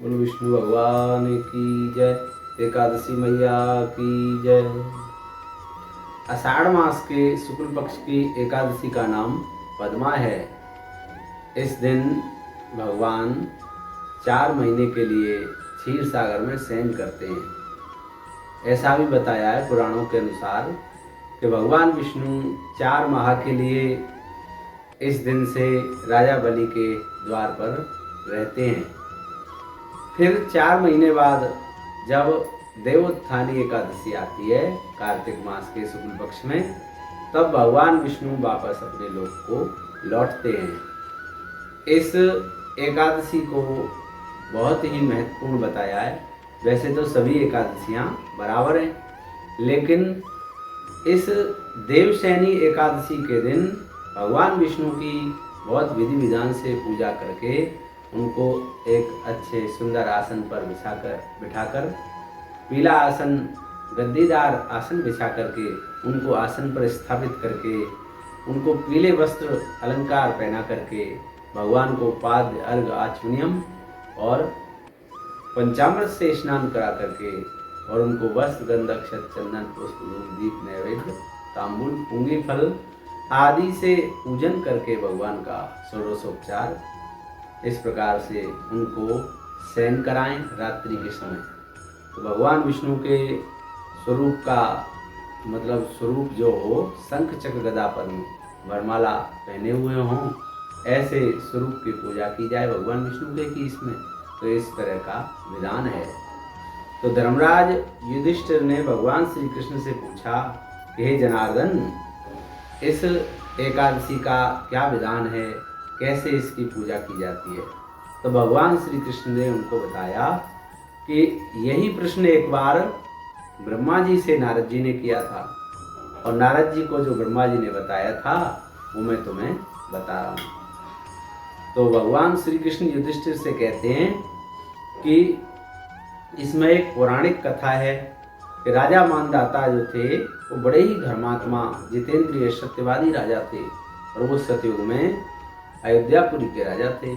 बोलो विष्णु भगवान की जय। एकादशी मैया की जय। आषाढ़ मास के शुक्ल पक्ष की एकादशी का नाम पद्मा है। इस दिन भगवान 4 महीने के लिए क्षीर सागर में शयन करते हैं। ऐसा भी बताया है पुराणों के अनुसार कि भगवान विष्णु 4 माह के लिए इस दिन से राजा बलि के द्वार पर रहते हैं। फिर 4 महीने बाद जब देवोत्थानी एकादशी आती है कार्तिक मास के शुक्ल पक्ष में, तब भगवान विष्णु वापस अपने लोक को लौटते हैं। इस एकादशी को बहुत ही महत्वपूर्ण बताया है। वैसे तो सभी एकादशियां बराबर हैं, लेकिन इस देवशयनी एकादशी के दिन भगवान विष्णु की बहुत विधि विधान से पूजा करके उनको एक अच्छे सुंदर आसन पर बिठाकर पीला आसन, गद्दीदार आसन बिछा करके उनको आसन पर स्थापित करके उनको पीले वस्त्र अलंकार पहना करके भगवान को पाद्य अर्घ आचमनियम और पंचामृत से स्नान करा करके और उनको वस्त्र गंध अक्षत चंदन पुष्प धूप दीप नैवेद्य तांबूल पुंगी फल आदि से पूजन करके भगवान का षोडशोपचार इस प्रकार से उनको शयन कराएं रात्रि के समय। तो भगवान विष्णु के स्वरूप का मतलब स्वरूप जो हो, शंख चक्र गदा पद्म वरमाला पहने हुए हों, ऐसे स्वरूप की पूजा की जाए भगवान विष्णु के की इसमें। तो इस तरह का विधान है। तो धर्मराज युधिष्ठिर ने भगवान श्री कृष्ण से पूछा कि हे जनार्दन, इस एकादशी का क्या विधान है, कैसे इसकी पूजा की जाती है। तो भगवान श्री कृष्ण ने उनको बताया कि यही प्रश्न एक बार ब्रह्मा जी से नारद जी ने किया था, और नारद जी को जो ब्रह्मा जी ने बताया था वो मैं तुम्हें बता रहा हूँ। तो भगवान श्री कृष्ण युधिष्ठिर से कहते हैं कि इसमें एक पौराणिक कथा है कि राजा मानदाता जो थे वो बड़े ही धर्मात्मा जितेंद्रिय सत्यवादी राजा थे, और वो सतयुग में अयोध्यापुरी के राजा थे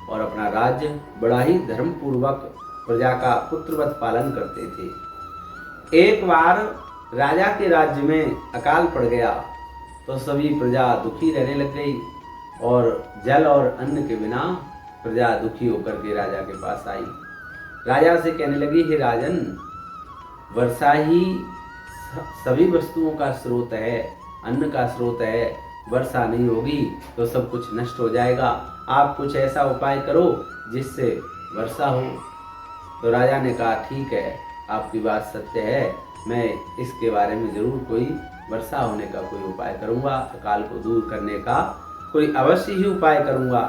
और अपना राज्य बड़ा ही धर्म पूर्वक प्रजा का पुत्रवत पालन करते थे। एक बार राजा के राज्य में अकाल पड़ गया तो सभी प्रजा दुखी रहने लग गई, और जल और अन्न के बिना प्रजा दुखी होकर के राजा के पास आई। राजा से कहने लगी, हे राजन, वर्षा ही सभी वस्तुओं का स्रोत है, अन्न का स्रोत है। वर्षा नहीं होगी तो सब कुछ नष्ट हो जाएगा। आप कुछ ऐसा उपाय करो जिससे वर्षा हो। तो राजा ने कहा, ठीक है, आपकी बात सत्य है, मैं इसके बारे में जरूर कोई वर्षा होने का कोई उपाय करूंगा, अकाल को दूर करने का कोई अवश्य ही उपाय करूंगा।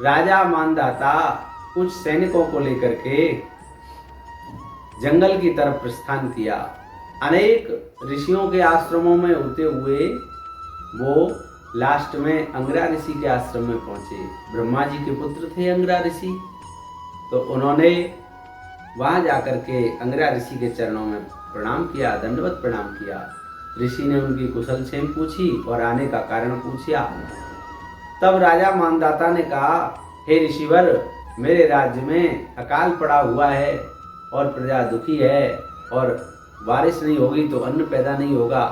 राजा मानदाता कुछ सैनिकों को लेकर के जंगल की तरफ प्रस्थान किया। अनेक ऋषियों के आश्रमों में होते हुए वो लास्ट में अंगिरा ऋषि के आश्रम में पहुंचे। ब्रह्मा जी के पुत्र थे अंगिरा ऋषि, तो उन्होंने वहां जाकर के अंगिरा ऋषि के चरणों में प्रणाम किया, दंडवत प्रणाम किया। ऋषि ने उनकी कुशल क्षेम पूछी और आने का कारण पूछा। तब राजा मानदाता ने कहा, हे ऋषिवर, मेरे राज्य में अकाल पड़ा हुआ है और प्रजा दुखी है, और बारिश नहीं होगी तो अन्न पैदा नहीं होगा,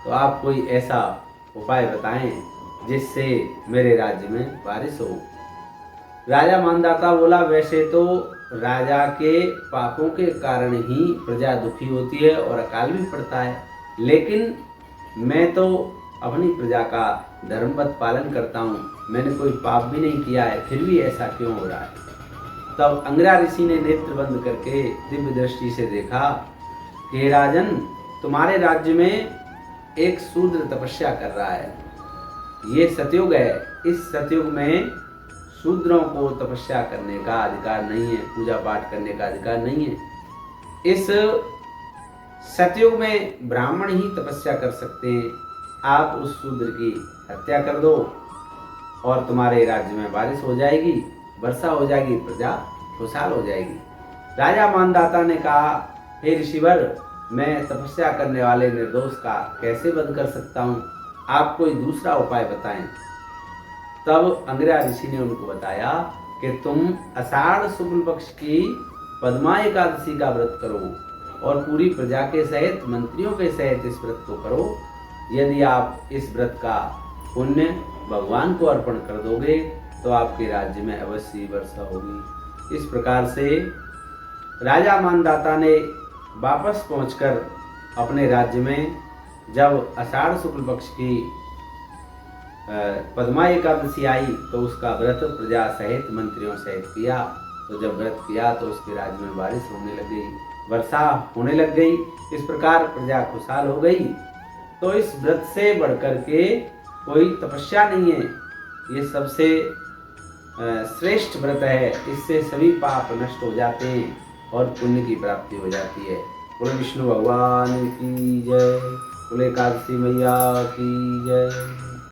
तो आप कोई ऐसा उपाय बताएं जिससे मेरे राज्य में बारिश हो। राजा मानदाता बोला, वैसे तो राजा के पापों के कारण ही प्रजा दुखी होती है और अकाल भी पड़ता है, लेकिन मैं तो अपनी प्रजा का धर्मवत पालन करता हूँ, मैंने कोई पाप भी नहीं किया है, फिर भी ऐसा क्यों हो रहा है। तब अंगिरा ऋषि ने नेत्र बंद करके दिव्य दृष्टि से देखा कि हे राजन, तुम्हारे राज्य में एक शूद्र तपस्या कर रहा है। ये सतयुग है, इस सतयुग में शूद्रों को तपस्या करने का अधिकार नहीं है, पूजा पाठ करने का अधिकार नहीं है। इस सतयुग में ब्राह्मण ही तपस्या कर सकते हैं। आप उस शूद्र की हत्या कर दो और तुम्हारे राज्य में बारिश हो जाएगी, वर्षा हो जाएगी, प्रजा खुशहाल हो जाएगी। राजा मानदाता ने कहा, हे ऋषिवर, मैं तपस्या करने वाले निर्दोष का कैसे वध कर सकता हूँ, आप कोई दूसरा उपाय बताएं। तब अंगिरा ऋषि ने उनको बताया कि कि तुम आषाढ़ शुक्ल पक्ष की पद्मा एकादशी का व्रत करो और पूरी प्रजा के सहित, मंत्रियों के सहित इस व्रत को करो। यदि आप इस व्रत का पुण्य भगवान को अर्पण कर दोगे तो आपके राज्य में अवश्य वर्षा होगी। इस प्रकार से राजा मानदाता ने वापस पहुंचकर अपने राज्य में जब आषाढ़ शुक्ल पक्ष की पद्मा एकादशी आई तो उसका व्रत प्रजा सहित, मंत्रियों सहित किया। तो जब व्रत किया तो उसके राज्य में बारिश होने लग गई, वर्षा होने लग गई। इस प्रकार प्रजा खुशहाल हो गई। तो इस व्रत से बढ़कर के कोई तपस्या नहीं है। ये सबसे श्रेष्ठ व्रत है। इससे सभी पाप नष्ट हो जाते हैं और पुण्य की प्राप्ति हो जाती है। बोले विष्णु भगवान की जय, बोले एकादशी मैया की जय।